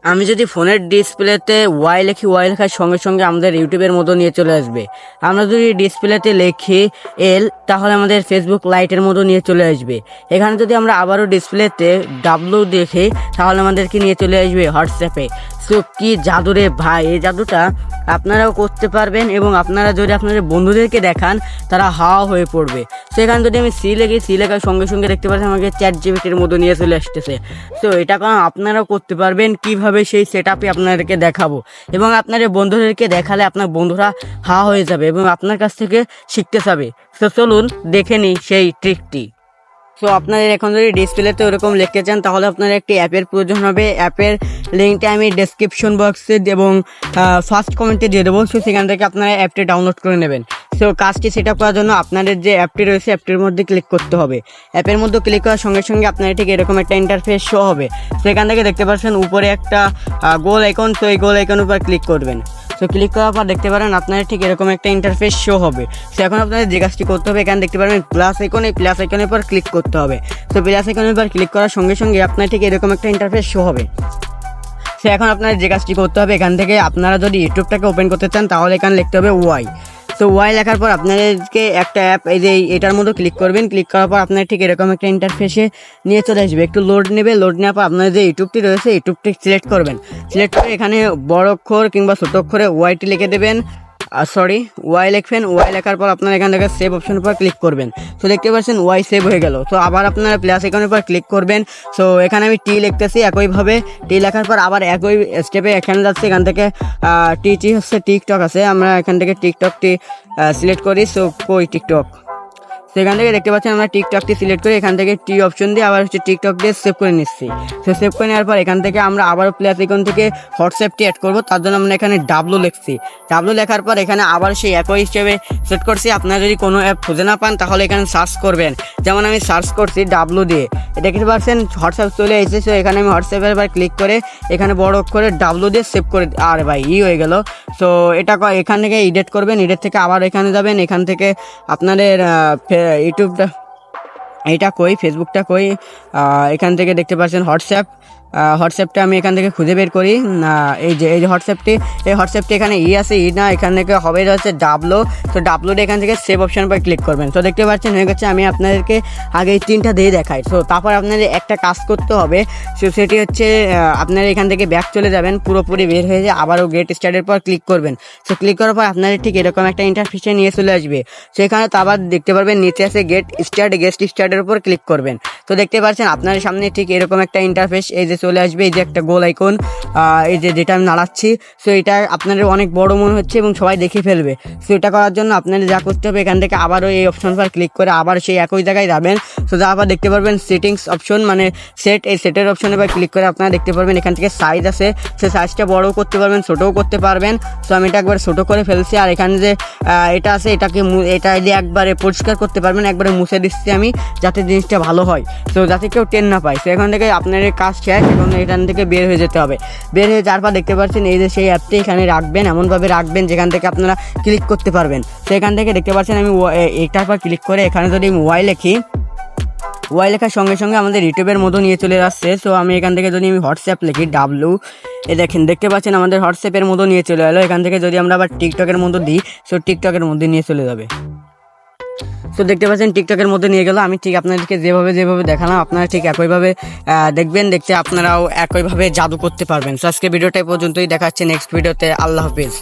আমি যদি ফোনের ডিসপ্লেতে ওয়াই লিখি, ওয়াই লেখার সঙ্গে সঙ্গে আমাদের ইউটিউবের মতো নিয়ে চলে আসবে। আমরা যদি ডিসপ্লেতে লিখি এল, তাহলে আমাদের ফেসবুক লাইটের মতো নিয়ে চলে আসবে। এখানে যদি আমরা আবারও ডিসপ্লেতে ডাব্লু দেখি, তাহলে আমাদেরকে নিয়ে চলে আসবে হোয়াটসঅ্যাপে। সো কি জাদু রে ভাই, এই জাদুটা আপনারাও করতে পারবেন এবং আপনারা যদি আপনাদের বন্ধুদেরকে দেখান, তারা হাওয়া হয়ে পড়বে। সেখানে যদি আমি সি লিখি, সি লেখার সঙ্গে সঙ্গে দেখতে পাচ্ছেন আমাকে চ্যাট জিপিটির মতো নিয়ে চলে আসতেছে। তো এটা কারণ আপনারাও করতে পারবেন। কিভাবে সেই সেট আপে আপনাদেরকে দেখাবো এবং আপনাদের বন্ধুদেরকে দেখালে আপনার বন্ধুরা হাওয়া হয়ে যাবে এবং আপনার কাছ থেকে শিখতে চাবে। তো চলুন দেখে নিই সেই ট্রিকটি। সো আপনাদের এখন যদি ডিসপ্লেতে ওরকম লিখতে চান, তাহলে আপনার একটি অ্যাপের প্রয়োজন হবে। অ্যাপের লিঙ্কটা আমি ডেসক্রিপশন বক্সে এবং ফার্স্ট কমেন্টে দিয়ে দেবো। সো সেখান থেকে আপনারা অ্যাপটি ডাউনলোড করে নেবেন। সো কাজটি সেট আপ করার জন্য আপনাদের যে অ্যাপটি রয়েছে, অ্যাপটির মধ্যে ক্লিক করতে হবে। অ্যাপের মধ্যে ক্লিক করার সঙ্গে সঙ্গে আপনার ঠিক এরকম একটা ইন্টারফেস শো হবে। সেখান থেকে দেখতে পাচ্ছেন উপরে একটা গোল আইকন, তো এই গোল আইকনের উপর ক্লিক করবেন। তো ক্লিক করার পর দেখতে পারেন আপনার ঠিক এরকম একটা ইন্টারফেস শো হবে। সো এখন আপনাদের যে কাজটি করতে হবে, এখানে দেখতে পারবেন প্লাস আইকন, এই প্লাস আইকনের উপর ক্লিক করতে হবে। তো প্লাস আইকনের উপর ক্লিক করার সঙ্গে সঙ্গে আপনার ঠিক এরকম একটা ইন্টারফেস শো হবে। সো এখন আপনার যে কাজটি করতে হবে, এখান থেকে আপনারা যদি ইউটিউবটাকে ওপেন করতে চান, তাহলে এখানে লিখতে হবে ওয়াই। তো ওয়াই লেখার পর আপনাদেরকে একটা অ্যাপ, এই যে এটার মধ্যে ক্লিক করবেন। ক্লিক করার পর আপনার ঠিক এরকম একটা ইন্টারফেসে নিয়ে চলে আসবে। একটু লোড নেবে, লোড নেওয়ার পর আপনার যে ইউটিউবটি রয়েছে, ইউটিউবটি সিলেক্ট করবেন। সিলেক্ট করে এখানে বড় অক্ষর কিংবা ছোট অক্ষরে ওয়াইটি লিখে দেবেন। ওয়াই লিখবেন। ওয়াই লেখার পর আপনার এখান থেকে সেভ অপশনের উপর ক্লিক করবেন। তো দেখতে পাচ্ছেন ওয়াই সেভ হয়ে গেল। তো আবার আপনারা প্লাস আইকনের উপর ক্লিক করবেন। সো এখানে আমি টি লিখতেছি একইভাবে। টি লেখার পর আবার একই স্টেপে এখানে যাচ্ছে। এখান থেকে টি হচ্ছে টিকটক আছে, আমরা এখান থেকে টিকটকটি সিলেক্ট করি। সো কই টিকটক, সেখান থেকে দেখতে পাচ্ছেন আমরা টিকটকটি সিলেক্ট করে এখান থেকে টি অপশন দিয়ে আবার হচ্ছে টিকটক দিয়ে সেভ করে নিচ্ছি। তো সেভ করে নেওয়ার পর এখান থেকে আমরা আবার প্লাস আইকন থেকে হোয়াটসঅ্যাপটি অ্যাড করবো। তার জন্য আমরা এখানে ডাব্লু লিখছি। ডাব্লু লেখার পর এখানে আবার সেই একই হিসেবে সেট করছি। আপনারা যদি কোনো অ্যাপ খুঁজে না পান, তাহলে এখানে সার্চ করবেন। যেমন আমি সার্চ করছি ডাব্লু দিয়ে, দেখতে পাচ্ছেন হোয়াটসঅ্যাপ চলে এসেছে। সো এখানে আমি হোয়াটসঅ্যাপের এবার ক্লিক করে এখানে বড় করে ডাব্লু দিয়ে সেভ করে, আর ভাই হয়ে গেল। সো এটা এখান থেকে এডিট করবেন। এডিট থেকে আবার এখানে যাবেন। এখান থেকে আপনাদের ইউটিউবটা, এইটা কই, ফেসবুকটা কই, এখান থেকে দেখতে পাচ্ছেন হোয়াটসঅ্যাপটা আমি এখান থেকে খুঁজে বের করি। এই যে হোয়াটসঅ্যাপটি, এই হোয়াটসঅ্যাপটি এখানে আছে না, এখান থেকে হবে হচ্ছে ডাব্লু। তো ডাব্লুটা এখান থেকে সেভ অপশন পর ক্লিক করবেন। তো দেখতে পাচ্ছেন হয়ে গেছে। আমি আপনাদেরকে আগে এই তিনটা দিয়ে দেখাই। তো তারপর আপনাদের একটা কাজ করতে হবে। সো সেটি হচ্ছে আপনারা এখান থেকে ব্যাক চলে যাবেন, পুরোপুরি বের হয়ে যায়, আবারও গেট স্টার্টের পর ক্লিক করবেন। সো ক্লিক করার পর আপনাদের ঠিক এরকম একটা ইন্টারফেসে নিয়ে চলে আসবে। সেখানে তো আবার দেখতে পারবেন নিচে আছে গেট স্টার্টের উপর ক্লিক করবেন। তো দেখতে পাচ্ছেন আপনার সামনে ঠিক এরকম একটা ইন্টারফেস এই যে চলে আসবে। এই যে একটা গোল আইকন, এই যেটা আমি নাড়াচ্ছি। সো এটা আপনাদের অনেক বড় মনে হচ্ছে এবং সবাই দেখে ফেলবে। সো এটা করার জন্য আপনাদের যা করতে হবে, এখান থেকে আবারও এই অপশন পর ক্লিক করে আবার সেই একই জায়গায় যাবেন। সো যা আবার দেখতে পারবেন সেটিংস অপশন, মানে সেট, এই সেটের অপশনে পর ক্লিক করে আপনারা দেখতে পারবেন এখান থেকে সাইজ আছে। সে সাইজটা বড়ও করতে পারবেন, ছোটও করতে পারবেন। সো আমি এটা একবার ছোট করে ফেলছি। আর এখানে যে এটা আছে, এটা দিয়ে একবারে পরিষ্কার করতে পারবেন, একবারে মুছে দিচ্ছি আমি, যাতে জিনিসটা ভালো হয়। তো যাতে কেউ টেন না পায়। তো এখান থেকে আপনার কাজ শেষ। এখন এখান থেকে বের হয়ে যেতে হবে। বের হয়ে যাওয়ার পর দেখতে পাচ্ছেন এই যে সেই অ্যাপটি এখানে রাখবেন, এমনভাবে রাখবেন যেখান থেকে আপনারা ক্লিক করতে পারবেন। তো এখান থেকে দেখতে পাচ্ছেন আমি এটার পর ক্লিক করে এখানে যদি আমি ওয়াই লিখি, ওয়াই লেখার সঙ্গে সঙ্গে আমাদের ইউটিউবের মতো নিয়ে চলে আসছে। সো আমি এখান থেকে যদি আমি হোয়াটসঅ্যাপ লিখি ডাব্লু, দেখেন দেখতে পাচ্ছেন আমাদের হোয়াটসঅ্যাপের মতো নিয়ে চলে এলো। এখান থেকে যদি আমরা আবার টিকটকের মতো দিই, সো টিকটকের মধ্যে নিয়ে চলে যাবে। তো দেখতে পাচ্ছেন টিকটকের মধ্যে নিয়ে গেল। আমি ঠিক আপনাদেরকে যেভাবে দেখালাম, আপনারা ঠিক একইভাবে দেখবেন, দেখতে আপনারাও একইভাবে জাদু করতে পারবেন। সো আজকে ভিডিওটা পর্যন্তই, দেখাচ্ছে নেক্সট ভিডিওতে। আল্লাহ হাফিজ।